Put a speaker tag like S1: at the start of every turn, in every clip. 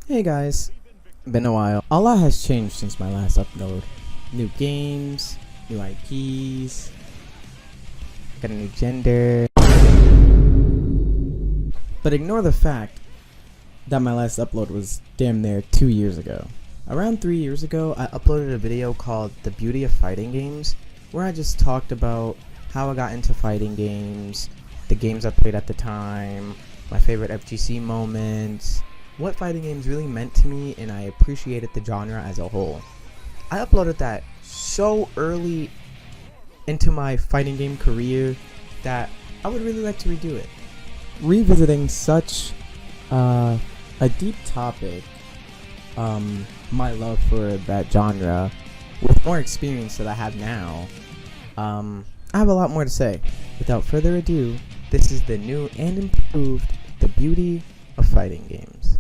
S1: Hey guys, been a while. A lot has changed since my last upload. New games, new IPs, got a new gender. But ignore the fact that my last upload was damn near 2 years ago. Around 3 years ago, I uploaded a video called The Beauty of Fighting Games, where I just talked about how I got into fighting games, the games I played at the time, my favorite FGC moments, what fighting games really meant to me, and I appreciated the genre as a whole. I uploaded that so early into my fighting game career that I would really like to redo it. Revisiting such a deep topic, my love for that genre, with more experience that I have now, I have a lot more to say. Without further ado, this is the new and improved The Beauty of Fighting Games.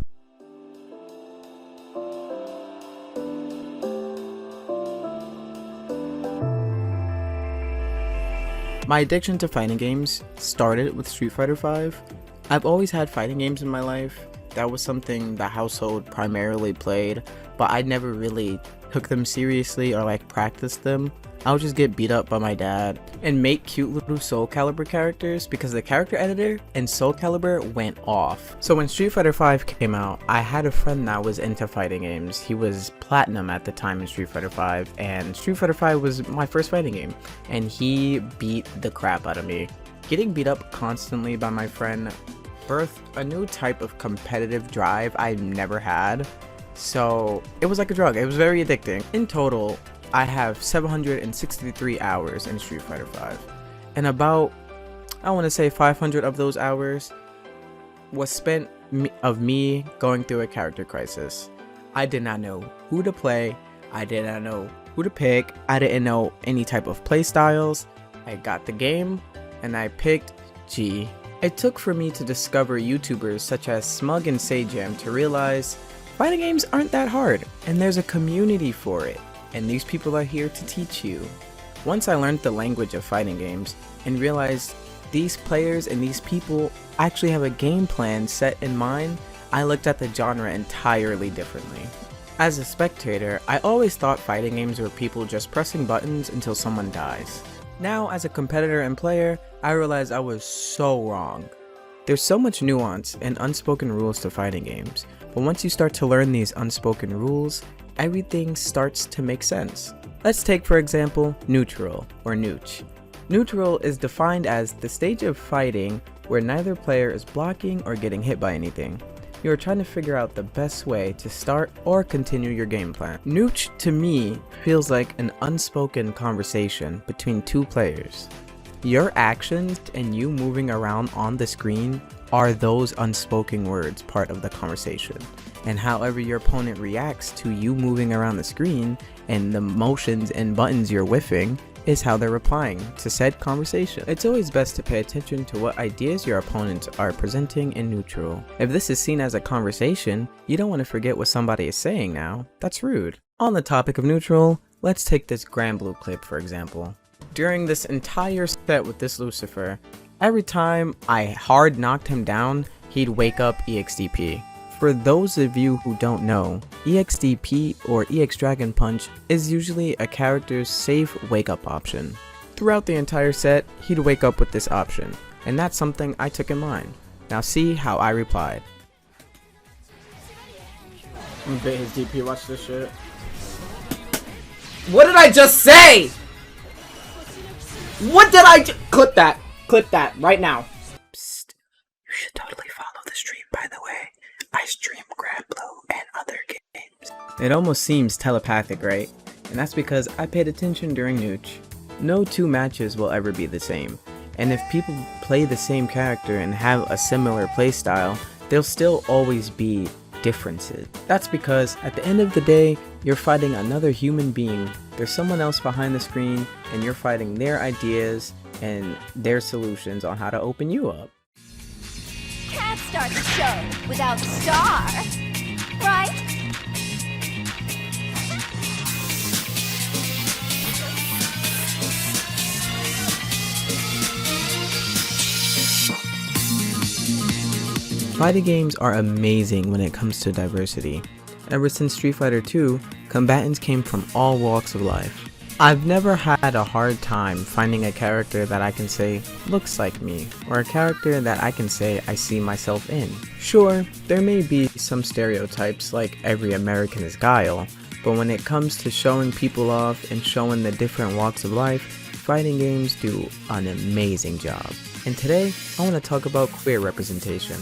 S2: My addiction to fighting games started with Street Fighter V. I've always had fighting games in my life. That was something the household primarily played, but I never really took them seriously or practiced them. I would just get beat up by my dad and make cute little Soul Calibur characters because the character editor in Soul Calibur went off. So when Street Fighter V came out, I had a friend that was into fighting games. He was platinum at the time in Street Fighter V, and Street Fighter V was my first fighting game, and he beat the crap out of me. Getting beat up constantly by my friend birthed a new type of competitive drive I never had. So it was like a drug. It was very addicting. In total, I have 763 hours in Street Fighter V, and about, I want to say 500 of those hours was spent of me going through a character crisis. I did not know who to play, I did not know who to pick, I didn't know any type of play styles. I got the game and I picked G. It took for me to discover YouTubers such as Smug and Sajam to realize fighting games aren't that hard, and there's a community for it. And these people are here to teach you. Once I learned the language of fighting games and realized these players and these people actually have a game plan set in mind, I looked at the genre entirely differently. As a spectator, I always thought fighting games were people just pressing buttons until someone dies. Now, as a competitor and player, I realized I was so wrong. There's so much nuance and unspoken rules to fighting games, but once you start to learn these unspoken rules, everything starts to make sense. Let's take, for example, neutral, or nooch. Neutral is defined as the stage of fighting where neither player is blocking or getting hit by anything. You are trying to figure out the best way to start or continue your game plan. Nooch, to me, feels like an unspoken conversation between two players. Your actions and you moving around on the screen are those unspoken words part of the conversation. And however your opponent reacts to you moving around the screen and the motions and buttons you're whiffing is how they're replying to said conversation. It's always best to pay attention to what ideas your opponents are presenting in neutral. If this is seen as a conversation, you don't want to forget what somebody is saying now. That's rude. On the topic of neutral, let's take this Granblue clip for example. During this entire set with this Lucifer, every time I hard knocked him down, he'd wake up EXDP. For those of you who don't know, EXDP or EX Dragon Punch is usually a character's safe wake up option. Throughout the entire set, he'd wake up with this option, and that's something I took in mind. Now see how I replied.
S3: I'm gonna bait his DP, watch this shit. What did I just say? What did I clip that right now.
S2: Psst, you should totally follow the stream, by the way. I stream Granblue and other games. It almost seems telepathic, right? And that's because I paid attention during Nooch. No two matches will ever be the same, and if people play the same character and have a similar playstyle, there'll still always be differences. That's because at the end of the day, you're fighting another human being. There's someone else behind the screen, and you're fighting their ideas and their solutions on how to open you up.
S4: Can't start the show without a star, right?
S2: Fighting games are amazing when it comes to diversity. Ever since Street Fighter 2, combatants came from all walks of life. I've never had a hard time finding a character that I can say looks like me, or a character that I can say I see myself in. Sure, there may be some stereotypes like every American is Guile, but when it comes to showing people off and showing the different walks of life, fighting games do an amazing job. And today, I want to talk about queer representation.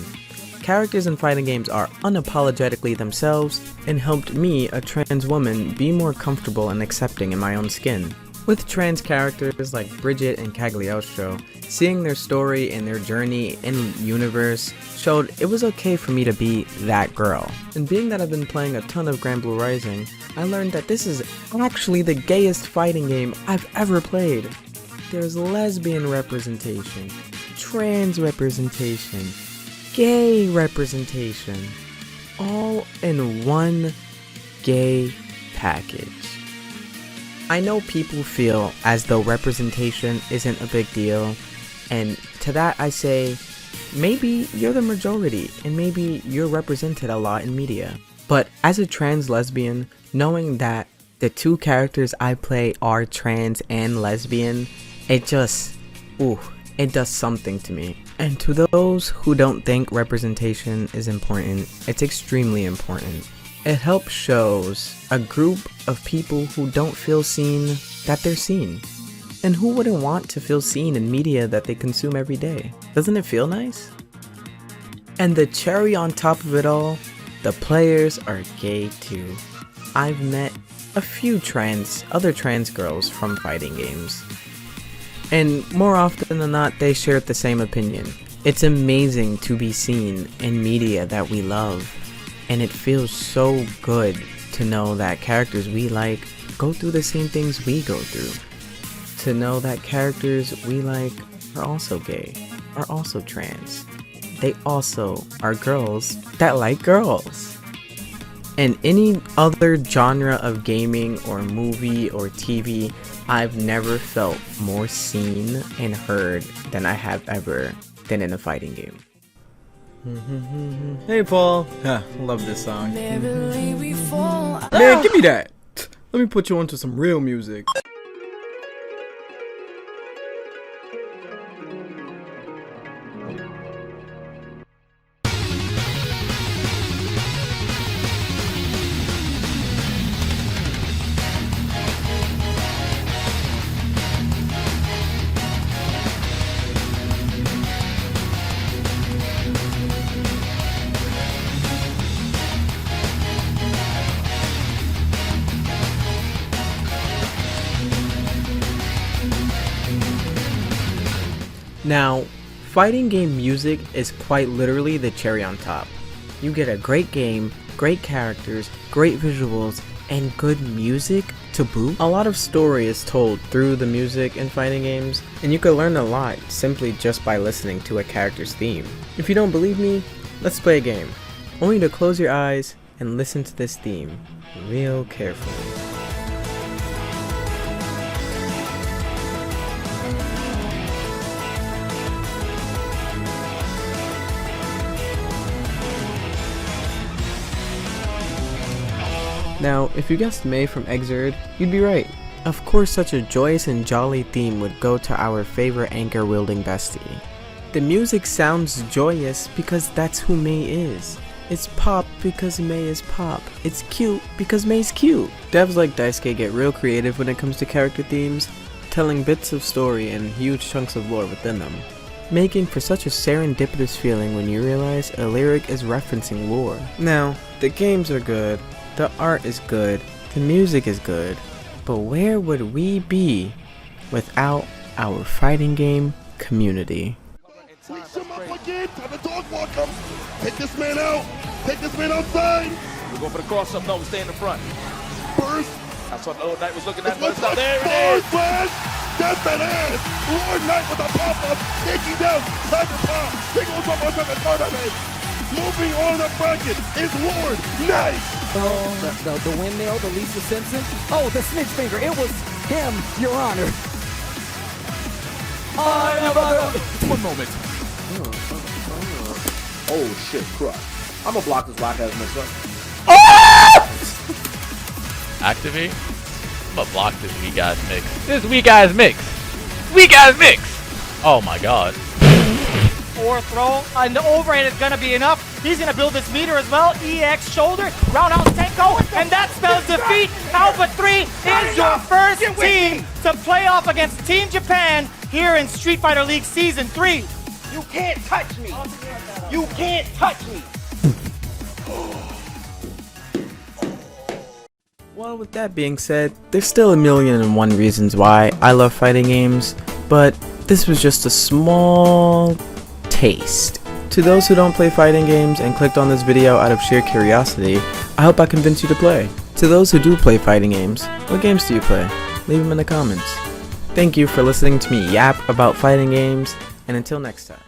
S2: Characters in fighting games are unapologetically themselves and helped me, a trans woman, be more comfortable and accepting in my own skin. With trans characters like Bridget and Cagliostro, seeing their story and their journey in universe showed it was okay for me to be that girl. And being that I've been playing a ton of Grand Blue Rising, I learned that this is actually the gayest fighting game I've ever played. There's lesbian representation, trans representation, gay representation, all in one gay package. I know people feel as though representation isn't a big deal, and to that I say, maybe you're the majority and maybe you're represented a lot in media. But as a trans lesbian, knowing that the two characters I play are trans and lesbian, it does something to me. And to those who don't think representation is important, it's extremely important. It helps shows a group of people who don't feel seen that they're seen. And who wouldn't want to feel seen in media that they consume every day? Doesn't it feel nice? And the cherry on top of it all, the players are gay too. I've met a few other trans girls from fighting games. And more often than not, they shared the same opinion. It's amazing to be seen in media that we love, and it feels so good to know that characters we like go through the same things we go through. To know that characters we like are also gay, are also trans. They also are girls that like girls. In any other genre of gaming or movie or TV, I've never felt more seen and heard than I have ever been in a fighting game. Hey Paul, love this song. Man, give me that. Let me put you onto some real music. Now, fighting game music is quite literally the cherry on top. You get a great game, great characters, great visuals, and good music to boot. A lot of story is told through the music in fighting games, and you can learn a lot simply just by listening to a character's theme. If you don't believe me, let's play a game. I want you to close your eyes and listen to this theme real carefully. Now, if you guessed May from Exerd, you'd be right. Of course, such a joyous and jolly theme would go to our favorite anchor-wielding bestie. The music sounds joyous because that's who May is. It's pop because May is pop. It's cute because May's cute. Devs like Daisuke get real creative when it comes to character themes, telling bits of story and huge chunks of lore within them, making for such a serendipitous feeling when you realize a lyric is referencing lore. Now, the games are good. The art is good, the music is good, but where would we be without our fighting game community?
S5: Reach him up again, time to dog walk him. Take this man out, take this man outside.
S6: We're going for the cross up, no, we stay in the front.
S5: Burst.
S6: That's what Lord Knight was looking at. Burst
S5: There
S6: out. There it is.
S5: Flash. That's that ass. Lord Knight with a pop-up, taking down Cyber Pop. He goes up on the tournament. Moving on the bracket is Lord Knight.
S7: Oh, the windmill, the Lisa Simpson. Oh, the snitch finger. It was him, Your Honor.
S6: One moment.
S5: Oh shit, crush. I'm gonna block this whack ass mix up.
S8: Activate? I'm gonna block this weak ass mix. This weak ass mix! Weak ass mix! Oh my god.
S9: Or throw, and the overhead is gonna be enough. He's gonna build this meter as well. EX shoulder, roundhouse Tenko, and that spells defeat. Alpha 3 is your first team to play off against Team Japan here in Street Fighter League Season 3.
S3: You can't touch me. You can't touch me.
S2: Well, with that being said, there's still 1,000,001 reasons why I love fighting games, but this was just a small taste. To those who don't play fighting games and clicked on this video out of sheer curiosity, I hope I convinced you to play. To those who do play fighting games, what games do you play? Leave them in the comments. Thank you for listening to me yap about fighting games, and until next time.